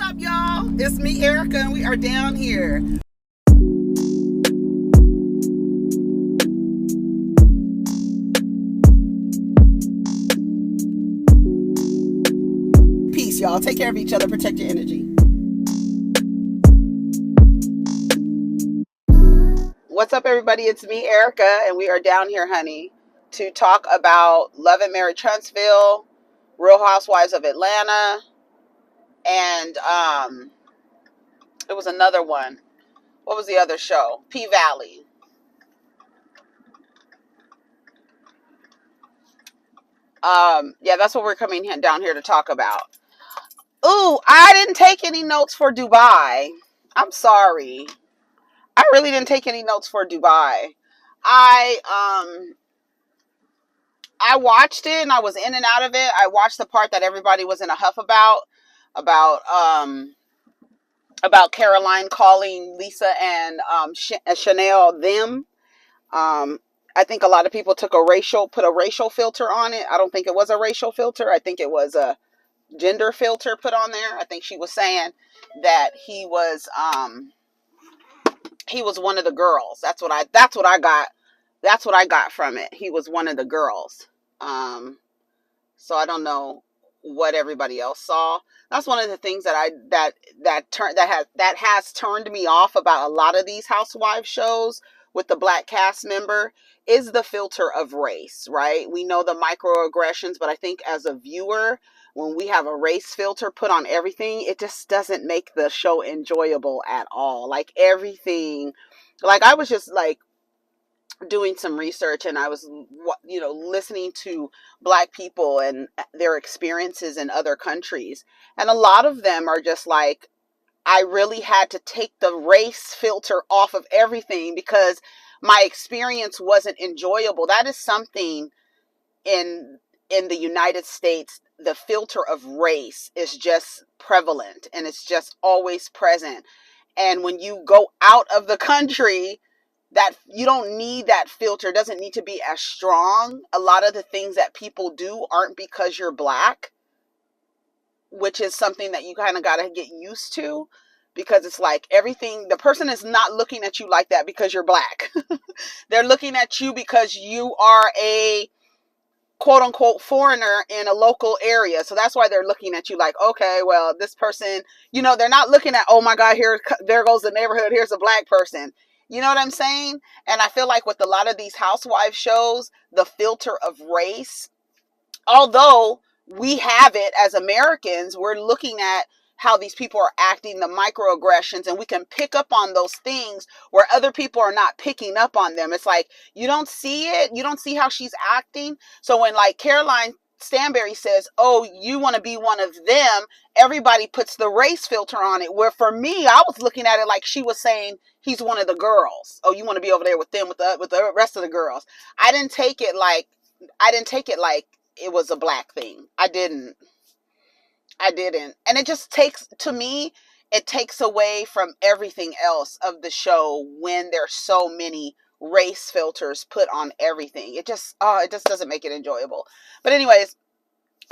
up, y'all? It's me, Erica, and we are down here. Peace, y'all. Take care of each other. Protect your energy. What's up, everybody? It's me, Erica, and we are down here, honey, to talk about Love and Marriage Huntsville, Real Housewives of Atlanta, and it was another one. What was the other show? P-Valley. Yeah, that's what we're coming down here to talk about. Ooh, I didn't take any notes for Dubai. I'm sorry. I really didn't take any notes for Dubai. I watched it and I was in and out of it. I watched the part that everybody was in a huff about Caroline calling Lisa and Chanel them. I think a lot of people put a racial filter on it. I don't think it was a racial filter. I think it was a gender filter put on there. I think she was saying that he was one of the girls. That's what I got from it. He was one of the girls. So I don't know what everybody else saw. That's one of the things that has turned me off about a lot of these housewife shows with the black cast member is the filter of race, right? We know the microaggressions, but I think as a viewer, when we have a race filter put on everything, it just doesn't make the show enjoyable at all. Like everything, like I was just like doing some research and I was, listening to black people and their experiences in other countries. And a lot of them are just like, I really had to take the race filter off of everything because my experience wasn't enjoyable. That is something in the United States, the filter of race is just prevalent and it's just always present. And when you go out of the country, that you don't need that filter. It doesn't need to be as strong. A lot of the things that people do aren't because you're black, which is something that you kind of got to get used to, because it's like everything, the person is not looking at you like that because you're black. They're looking at you because you are a quote unquote foreigner in a local area. So that's why they're looking at you like, okay, well, this person, they're not looking at, oh my God, there goes the neighborhood. Here's a black person. You know what I'm saying? And I feel like with a lot of these housewife shows, the filter of race, although we have it as Americans, we're looking at how these people are acting, the microaggressions, and we can pick up on those things where other people are not picking up on them. It's like, you don't see it. You don't see how she's acting. So when like Caroline Stanberry says, oh, you want to be one of them, everybody puts the race filter on it. Where for me, I was looking at it like she was saying he's one of the girls. Oh, you want to be over there with them, with the rest of the girls. I didn't take it like it was a black thing. I didn't. And it just takes away from everything else of the show when there's so many race filters put on everything. It just doesn't make it enjoyable. But anyways,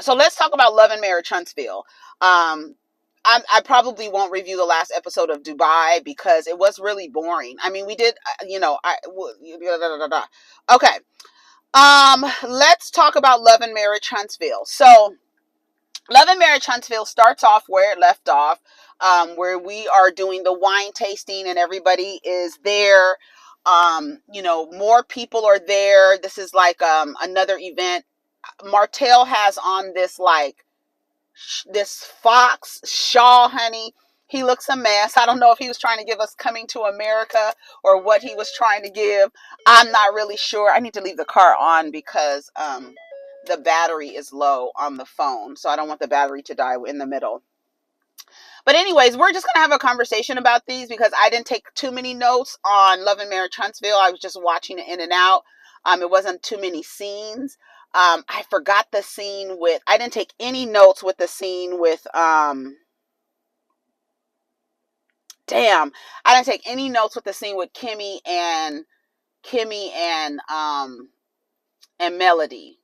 so let's talk about Love and Marriage Huntsville. I probably won't review the last episode of Dubai because it was really boring. I mean, we did, okay. Let's talk about Love and Marriage Huntsville. So Love and Marriage Huntsville starts off where it left off, where we are doing the wine tasting and everybody is there. More people are there. This is like another event. Martell has on this this fox shawl, honey. He looks a mess. I don't know if he was trying to give us Coming to America or what he was trying to give. I'm not really sure. I need to leave the car on because the battery is low on the phone. So I don't want the battery to die in the middle. But anyways, we're just going to have a conversation about these because I didn't take too many notes on Love and Marriage Huntsville. I was just watching it in and out. It wasn't too many scenes. I forgot the scene I didn't take any notes with the scene with, I didn't take any notes with the scene with Kimmy and Melody.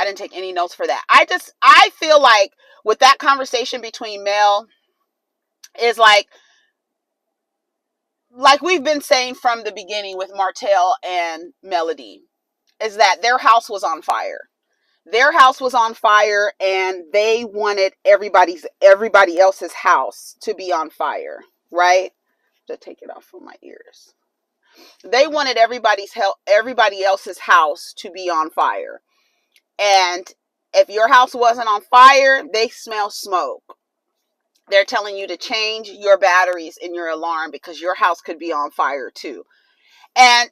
I didn't take any notes for that. I feel like with that conversation between Mel is like we've been saying from the beginning with Martell and Melody, is that their house was on fire. Their house was on fire, and they wanted everybody else's house to be on fire, right? To take it off from my ears. They wanted everybody else's house to be on fire. And if your house wasn't on fire, they smell smoke. They're telling you to change your batteries in your alarm because your house could be on fire too. And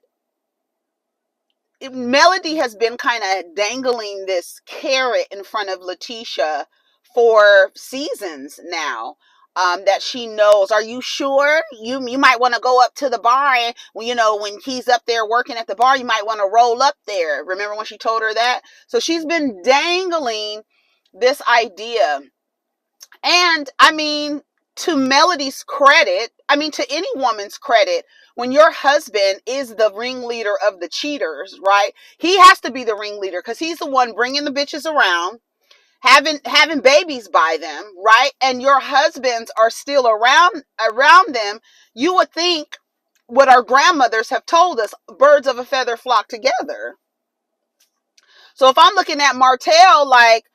Melody has been kind of dangling this carrot in front of Letitia for seasons now. That she knows, are you sure? You might want to go up to the bar, and when he's up there working at the bar, you might want to roll up there. Remember when she told her that? So she's been dangling this idea. And I mean, to Melody's credit, to any woman's credit, when your husband is the ringleader of the cheaters, right? He has to be the ringleader because he's the one bringing the bitches around, having babies by them, right? And your husbands are still around them. You would think what our grandmothers have told us, birds of a feather flock together. So if I'm looking at Martell like,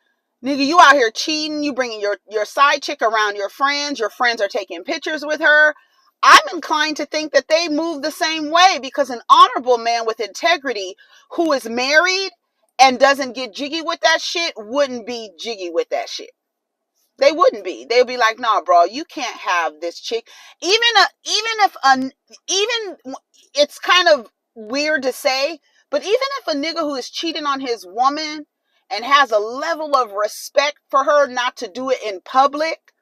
nigga, you out here cheating, you bringing your side chick around your friends are taking pictures with her, I'm inclined to think that they move the same way, because an honorable man with integrity who is married and doesn't get jiggy with that shit wouldn't be jiggy with that shit. They wouldn't be. They'd be like, nah, bro, you can't have this chick. Even it's kind of weird to say, but even if a nigga who is cheating on his woman and has a level of respect for her not to do it in public,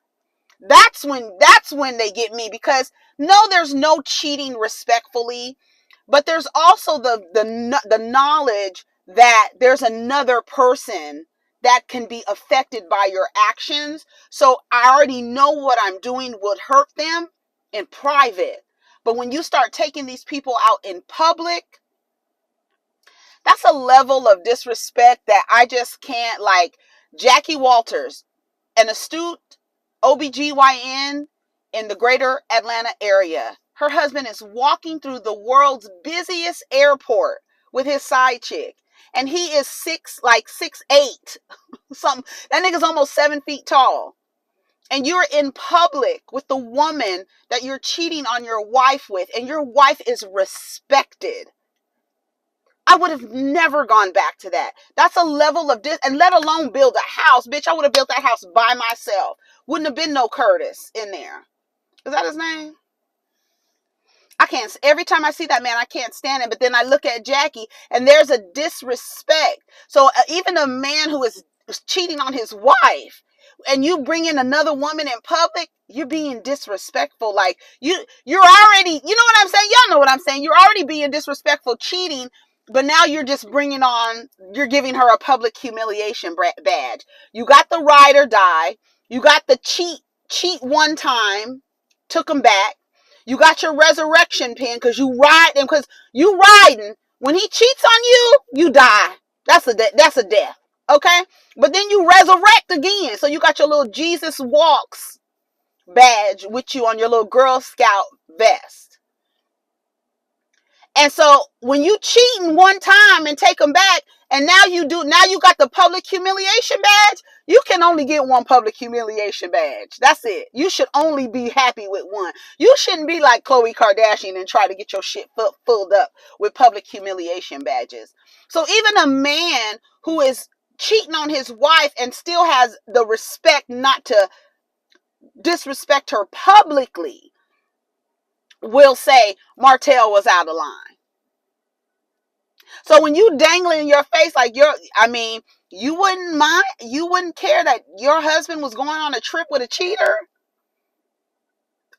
that's when they get me. Because no, there's no cheating respectfully, but there's also the knowledge that there's another person that can be affected by your actions. So I already know what I'm doing would hurt them in private. But when you start taking these people out in public, that's a level of disrespect that I just can't. Like Jackie Walters, an astute OBGYN in the greater Atlanta area. Her husband is walking through the world's busiest airport with his side chick. And he is 6'8", something. That nigga's almost 7 feet tall. And you're in public with the woman that you're cheating on your wife with, and your wife is respected. I would have never gone back to that. That's a level of and let alone build a house. Bitch, I would have built that house by myself. Wouldn't have been no Curtis in there. Is that his name? I can't. Every time I see that man, I can't stand him. But then I look at Jackie, and there's a disrespect. So even a man who is cheating on his wife, and you bring in another woman in public, you're being disrespectful. Like you're already, you know what I'm saying? Y'all know what I'm saying. You're already being disrespectful, cheating. But now you're just you're giving her a public humiliation badge. You got the ride or die. You got the cheat one time, took him back. You got your resurrection pin because you riding. When he cheats on you, you die. That's a death. Okay? But then you resurrect again. So you got your little Jesus walks badge with you on your little Girl Scout vest. And so when you cheating one time and take them back, and now you got the public humiliation badge, you can only get one public humiliation badge. That's it. You should only be happy with one. You shouldn't be like Khloe Kardashian and try to get your shit filled up with public humiliation badges. So even a man who is cheating on his wife and still has the respect not to disrespect her publicly will say Martell was out of line. So when you dangling in your face like you wouldn't care that your husband was going on a trip with a cheater?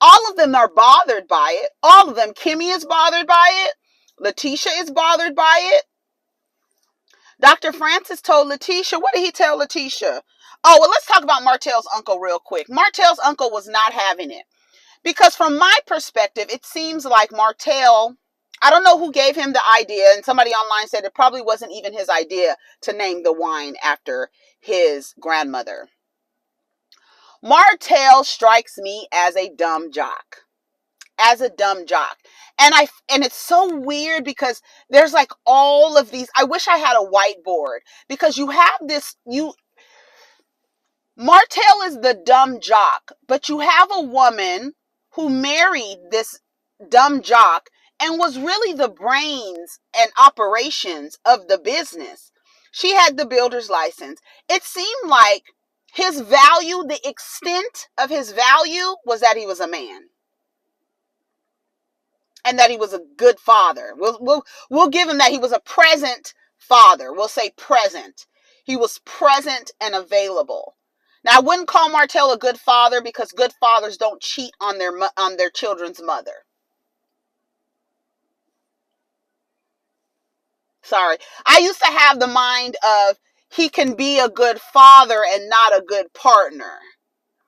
All of them are bothered by it. All of them. Kimmy is bothered by it. Letitia is bothered by it. Dr. Francis told Letitia, what did he tell Letitia? Oh, well, let's talk about Martell's uncle real quick. Martell's uncle was not having it. Because from my perspective, it seems like Martell, I don't know who gave him the idea, and somebody online said it probably wasn't even his idea to name the wine after his grandmother. Martell strikes me as a dumb jock. As a dumb jock. And it's so weird because there's like all of these. I wish I had a whiteboard, because you have this, Martell is the dumb jock, but you have a woman who married this dumb jock and was really the brains and operations of the business. She had the builder's license. It seemed like his value, the extent of his value, was that he was a man. And that he was a good father. We'll give him that. He was a present father. We'll say present. He was present and available. Now, I wouldn't call Martell a good father, because good fathers don't cheat on their children's mother. Sorry. I used to have the mind of, he can be a good father and not a good partner.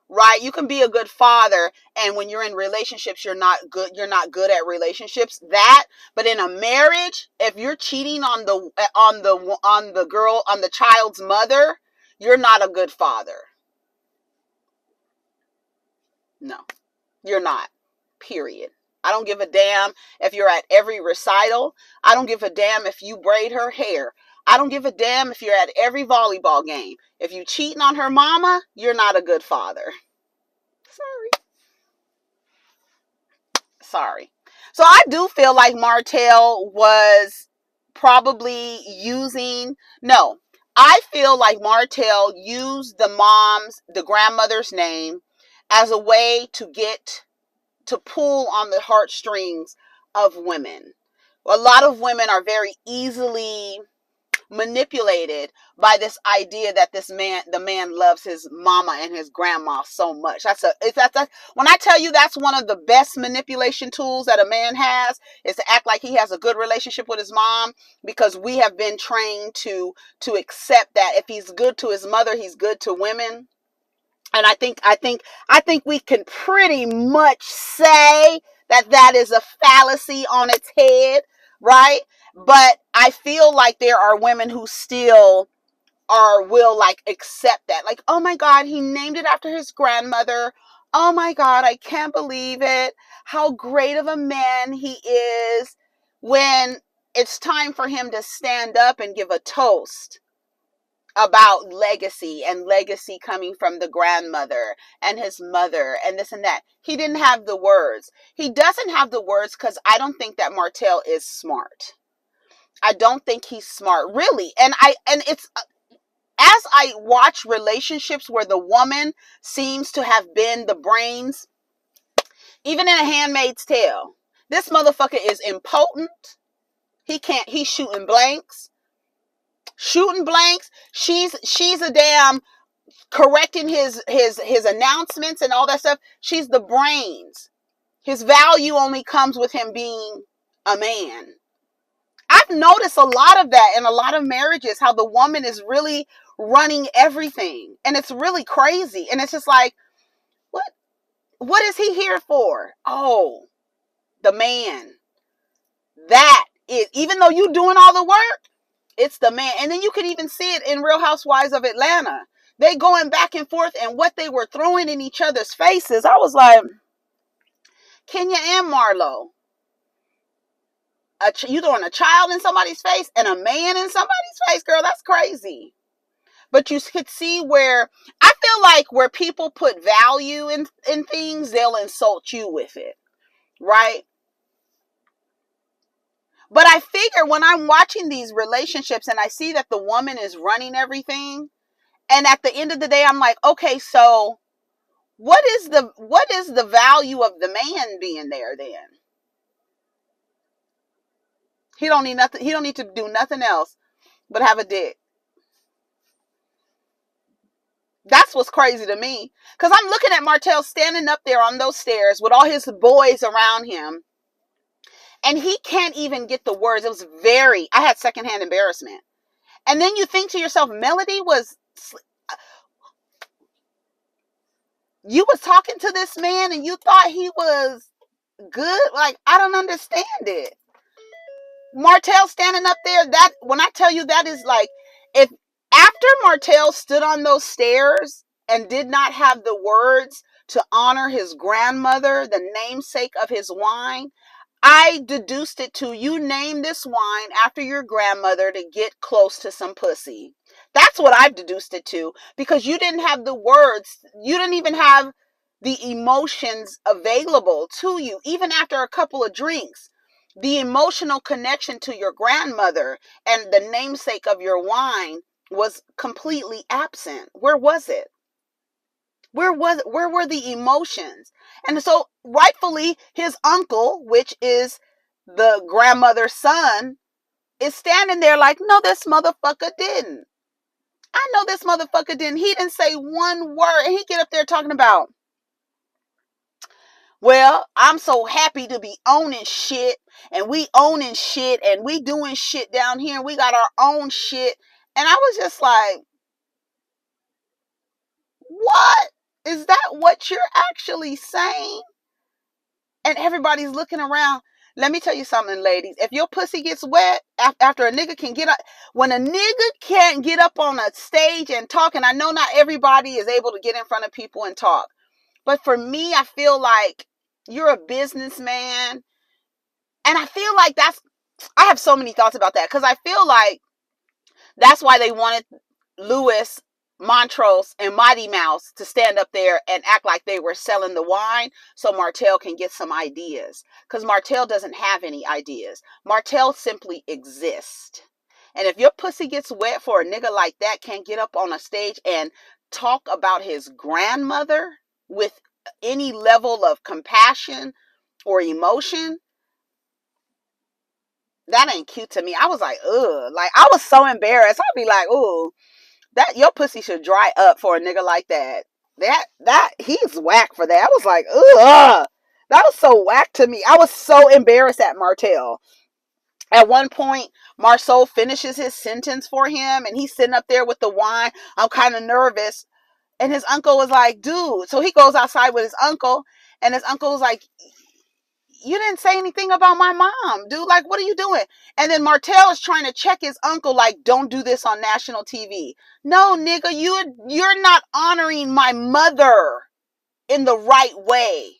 Right? You can be a good father, and when you're in relationships, you're not good at relationships. But in a marriage, if you're cheating on the child's mother, you're not a good father. No, you're not. Period. I don't give a damn if you're at every recital. I don't give a damn if you braid her hair. I don't give a damn if you're at every volleyball game. If you cheating on her mama, you're not a good father. Sorry. So I do feel like Martell was probably I feel like Martell used the grandmother's name as a way to pull on the heartstrings of women. A lot of women are very easily manipulated by this idea that the man loves his mama and his grandma so much. When I tell you, that's one of the best manipulation tools that a man has, is to act like he has a good relationship with his mom, because we have been trained to accept that if he's good to his mother, he's good to women. And I think we can pretty much say that is a fallacy on its head, right? But I feel like there are women who still will like accept that. Like, oh my God, he named it after his grandmother. Oh my God, I can't believe it. How great of a man he is. When it's time for him to stand up and give a toast about legacy, and legacy coming from the grandmother and his mother and this and that, he didn't have the words. He doesn't have the words because I don't think that Martell is smart. I don't think he's smart, really. And it's, as I watch relationships where the woman seems to have been the brains, even in A Handmaid's Tale, this motherfucker is impotent. He's shooting blanks. She's a damn correcting his announcements and all that stuff. She's the brains. His value only comes with him being a man. I've noticed a lot of that in a lot of marriages, how the woman is really running everything, and it's really crazy. And it's just like, what is he here for? Oh, the man. That is, even though you doing all the work, it's the man. And then you could even see it in Real Housewives of Atlanta. They going back and forth, and what they were throwing in each other's faces. I was like, Kenya and Marlo, you throwing a child in somebody's face and a man in somebody's face, girl, that's crazy. But you could see where, I feel like where people put value in things, they'll insult you with it, right? But I figure when I'm watching these relationships and I see that the woman is running everything, and at the end of the day, I'm like, okay, so what is the value of the man being there then? He don't need nothing. He don't need to do nothing else but have a dick. That's what's crazy to me. Because I'm looking at Martell standing up there on those stairs with all his boys around him, and he can't even get the words. It was I had secondhand embarrassment. And then you think to yourself, Melody you was talking to this man and you thought he was good? Like, I don't understand it. Martell standing up there, that when I tell you that is like, if after Martell stood on those stairs and did not have the words to honor his grandmother, the namesake of his wine, I deduced it to, you name this wine after your grandmother to get close to some pussy. That's what I've deduced it to, because you didn't have the words. You didn't even have the emotions available to you, even after a couple of drinks. The emotional connection to your grandmother and the namesake of your wine was completely absent. Where was it? Where were the emotions? And so rightfully his uncle, which is the grandmother's son, is standing there like, no, this motherfucker didn't. I know this motherfucker didn't. He didn't say one word. And he get up there talking about, well, I'm so happy to be owning shit, and we owning shit, and we doing shit down here, and we got our own shit. And I was just like, what? Is that what you're actually saying? And everybody's looking around. Let me tell you something, ladies. If your pussy gets wet after a nigga can get up, when a nigga can't get up on a stage and talk, and I know not everybody is able to get in front of people and talk, but for me, I feel like you're a businessman. And I feel like I have so many thoughts about that, because I feel like that's why they wanted Louis, Montrose, and Mighty Mouse to stand up there and act like they were selling the wine so Martell can get some ideas. Because Martell doesn't have any ideas. Martell simply exists. And if your pussy gets wet for a nigga like that, can't get up on a stage and talk about his grandmother with any level of compassion or emotion, that ain't cute to me. I was like, ugh. Like, I was so embarrassed. I'd be like, ooh, that your pussy should dry up for a nigga like that. He's whack for that. I was like, ugh. That was so whack to me. I was so embarrassed at Martell. At one point, Marceau finishes his sentence for him, and he's sitting up there with the wine. I'm kind of nervous. And his uncle was like, dude. So he goes outside with his uncle, and his uncle was like, you didn't say anything about my mom, dude. Like, what are you doing? And then Martell is trying to check his uncle, like, don't do this on national TV. No, nigga, you're not honoring my mother in the right way.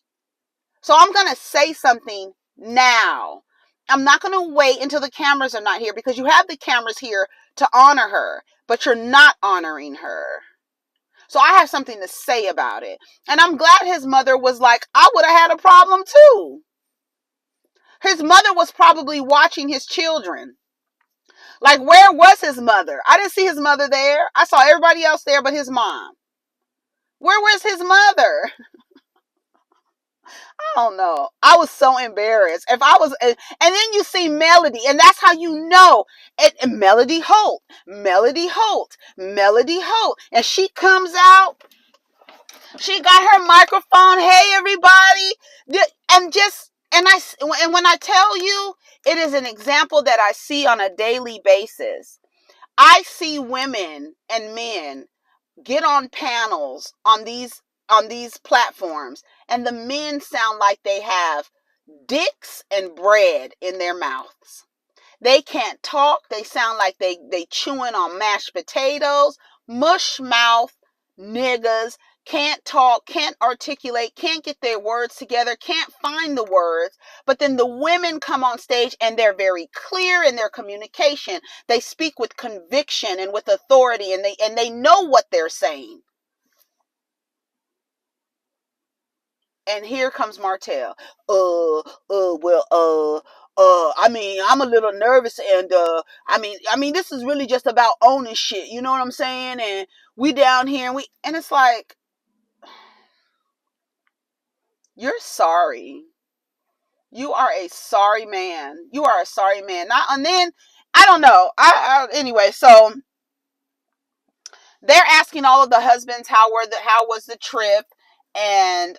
So I'm going to say something now. I'm not going to wait until the cameras are not here, because you have the cameras here to honor her, but you're not honoring her. So I have something to say about it. And I'm glad his mother was like, I would have had a problem too. His mother was probably watching his children. Like, where was his mother? I didn't see his mother there. I saw everybody else there but his mom. Where was his mother? I don't know. I was so embarrassed. And then you see Melody, and that's how you know. And Melody Holt. And she comes out. She got her microphone. Hey, everybody. And when I tell you, it is an example that I see on a daily basis. I see women and men get on panels on these platforms, and the men sound like they have dicks and bread in their mouths. They can't talk. They sound like they chewing on mashed potatoes. Mush mouth niggas. Can't talk, can't articulate, can't get their words together, can't find the words. But then the women come on stage and they're very clear in their communication. They speak with conviction and with authority, and they know what they're saying. And here comes Martell. I mean, I'm a little nervous, and I mean, this is really just about owning shit. You know what I'm saying? And we down here, and it's like, you're sorry. You are a sorry man. You are a sorry man. And then I don't know. Anyway, so they're asking all of the husbands how was the trip, and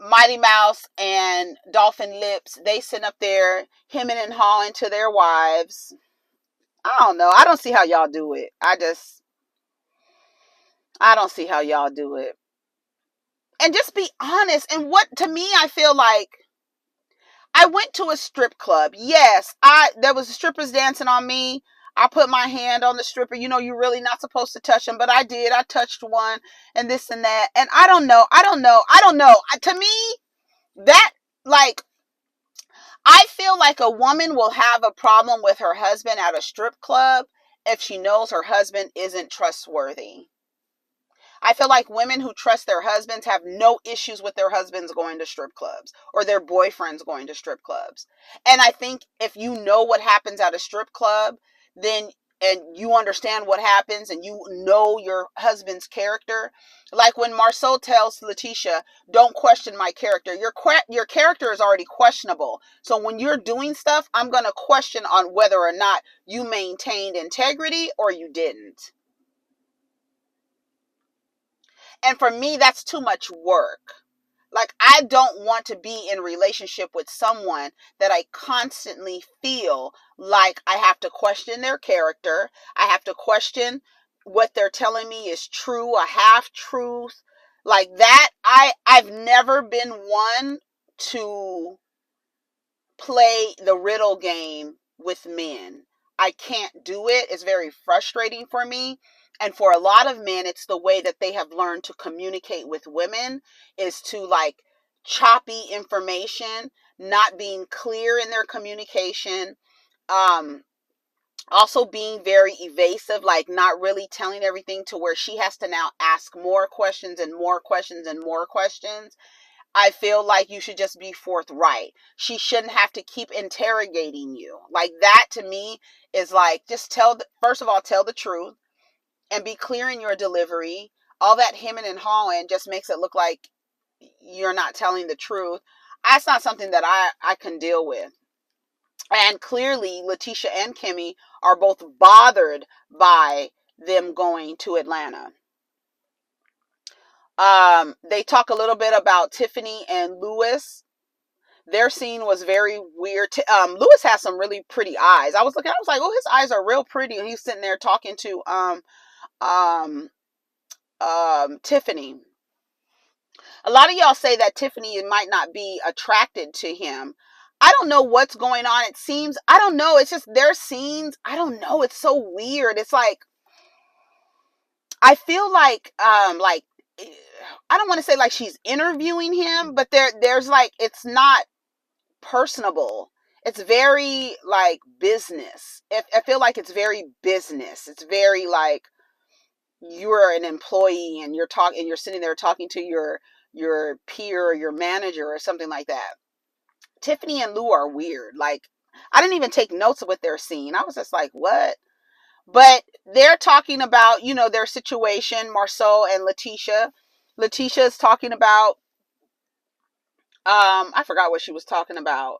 Mighty Mouse and Dolphin Lips, they sit up there hemming and hawing to their wives. I don't know. I don't see how y'all do it. I don't see how y'all do it. And just be honest. And what, to me, I feel like I went to a strip club. Yes, there was strippers dancing on me. I put my hand on the stripper. You know, you're really not supposed to touch them, but I did. I touched one and this and that. And I don't know. To me, that, like, I feel like a woman will have a problem with her husband at a strip club if she knows her husband isn't trustworthy. I feel like women who trust their husbands have no issues with their husbands going to strip clubs or their boyfriends going to strip clubs. And I think if you know what happens at a strip club, then, and you understand what happens and you know your husband's character, like when Marceau tells Letitia, don't question my character. Your character is already questionable. So when you're doing stuff, I'm going to question on whether or not you maintained integrity or you didn't. And for me, that's too much work. Like, I don't want to be in a relationship with someone that I constantly feel like I have to question their character. I have to question what they're telling me is true, a half truth. Like that, I've never been one to play the riddle game with men. I can't do it. It's very frustrating for me. And for a lot of men, it's the way that they have learned to communicate with women, is to, like, choppy information, not being clear in their communication, also being very evasive, like not really telling everything to where she has to now ask more questions and more questions and more questions. I feel like you should just be forthright. She shouldn't have to keep interrogating you. Like, that to me is like, just first of all, tell the truth and be clear in your delivery. All that hemming and hawing just makes it look like you're not telling the truth. That's not something that I can deal with. And clearly, Letitia and Kimmy are both bothered by them going to Atlanta. They talk a little bit about Tiffany and Lewis. Their scene was very weird. Lewis has some really pretty eyes. I was like, oh, his eyes are real pretty. And he's sitting there talking to Tiffany. A lot of y'all say that Tiffany might not be attracted to him. I don't know what's going on. It seems, I don't know. It's just their scenes. I don't know. It's so weird. It's like, I feel like I don't want to say like she's interviewing him, but there's like, it's not personable. It's very like business. I feel like it's very business. It's very like you're an employee and you're sitting there talking to your peer or your manager or something like that. Tiffany and Lou are weird. Like, I didn't even take notes of what they're seeing. I was just like, what? But they're talking about, their situation, Marceau and Letitia. Letitia is talking about, I forgot what she was talking about.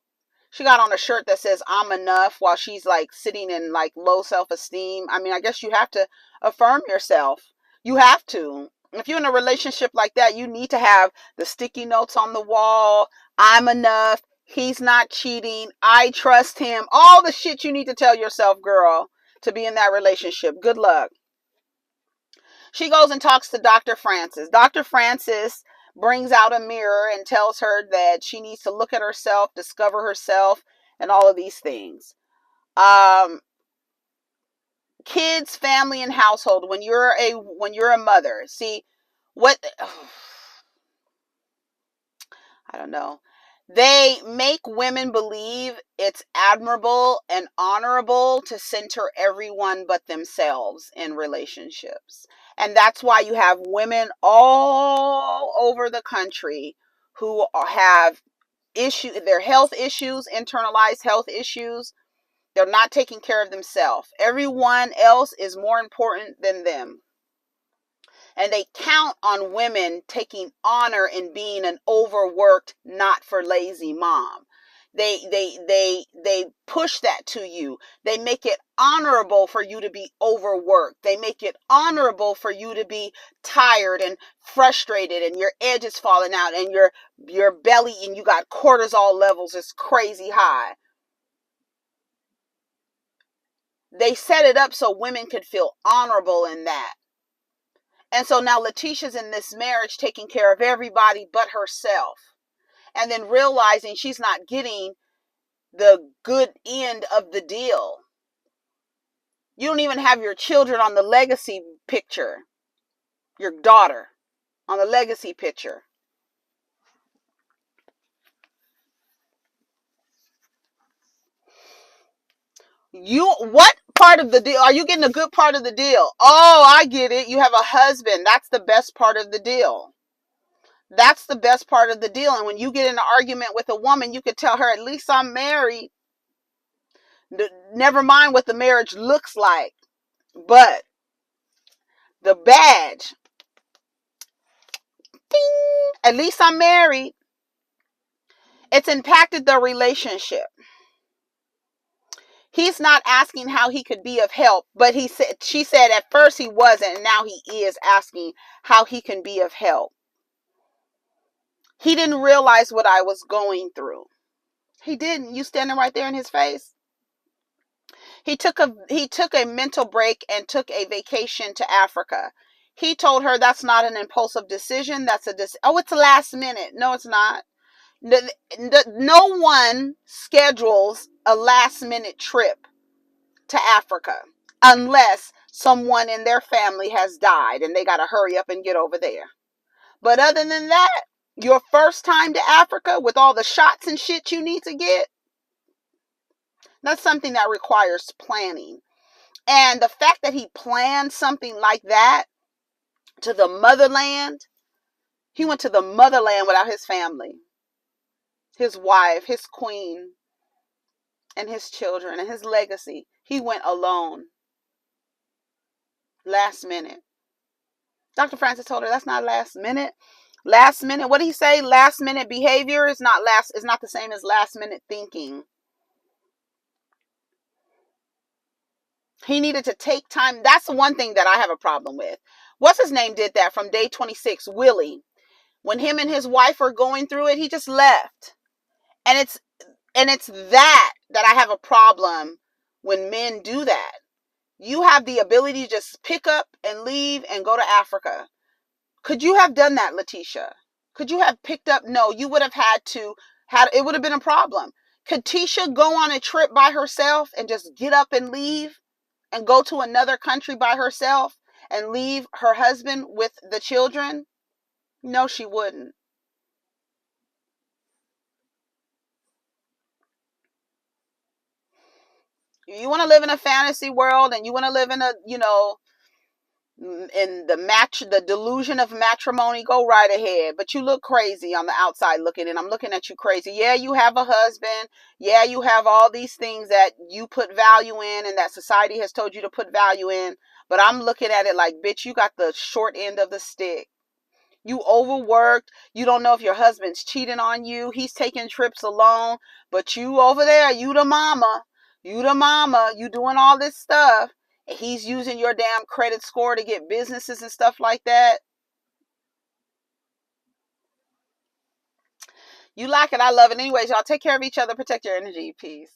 She got on a shirt that says I'm enough while she's like sitting in like low self-esteem. I mean, I guess you have to affirm yourself. You have to. If you're in a relationship like that, you need to have the sticky notes on the wall. I'm enough. He's not cheating. I trust him. All the shit you need to tell yourself, girl, to be in that relationship. Good luck. She goes and talks to Dr. Francis. Dr. Francis brings out a mirror and tells her that she needs to look at herself, discover herself, and all of these things. Kids, family, and household. When you're a mother, see what? I don't know. They make women believe it's admirable and honorable to center everyone but themselves in relationships. And that's why you have women all over the country who have their health issues, internalized health issues. They're not taking care of themselves. Everyone else is more important than them. And they count on women taking honor in being an overworked, not for lazy mom. They push that to you. They make it honorable for you to be overworked. They make it honorable for you to be tired and frustrated and your edge is falling out and your belly and you got cortisol levels is crazy high. They set it up so women could feel honorable in that. And so now Letitia's in this marriage taking care of everybody but herself. And then realizing she's not getting the good end of the deal. You don't even have your children on the legacy picture. Your daughter on the legacy picture. What part of the deal? Are you getting a good part of the deal? Oh, I get it. You have a husband. That's the best part of the deal. That's the best part of the deal. And when you get in an argument with a woman, you could tell her, at least I'm married. Never mind what the marriage looks like. But the badge, ding, at least I'm married. It's impacted the relationship. He's not asking how he could be of help, but she said at first he wasn't, and now he is asking how he can be of help. He didn't realize what I was going through. He didn't. You standing right there in his face. He took a mental break and took a vacation to Africa. He told her that's not an impulsive decision. That's it's last minute. No, it's not. No one schedules a last minute trip to Africa unless someone in their family has died and they got to hurry up and get over there. But other than that, your first time to Africa with all the shots and shit you need to get, that's something that requires planning. And the fact that he planned something like that to the motherland, he went to the motherland without his family, his wife, his queen, and his children, and his legacy. He went alone. Last minute. Dr. Francis told her that's not last minute. Last minute, what did he say? Last minute behavior is not the same as last minute thinking. He needed to take time. That's one thing that I have a problem with. What's his name did that from day 26, Willie. When him and his wife are going through it, he just left. And it's that I have a problem when men do that. You have the ability to just pick up and leave and go to Africa. Could you have done that, Letitia? Could you have picked up? No, you would have had to. It would have been a problem. Could Tisha go on a trip by herself and just get up and leave and go to another country by herself and leave her husband with the children? No, she wouldn't. You want to live in a fantasy world and you want to live in in the delusion of matrimony, go right ahead. But you look crazy on the outside looking in. I'm looking at you crazy. Yeah, you have a husband. Yeah, you have all these things that you put value in and that society has told you to put value in. But I'm looking at it like, bitch, you got the short end of the stick. You overworked. You don't know if your husband's cheating on you. He's taking trips alone. But you over there, you the mama. You the mama. You doing all this stuff. He's using your damn credit score to get businesses and stuff like that. You like it. I love it. Anyways, y'all take care of each other. Protect your energy. Peace.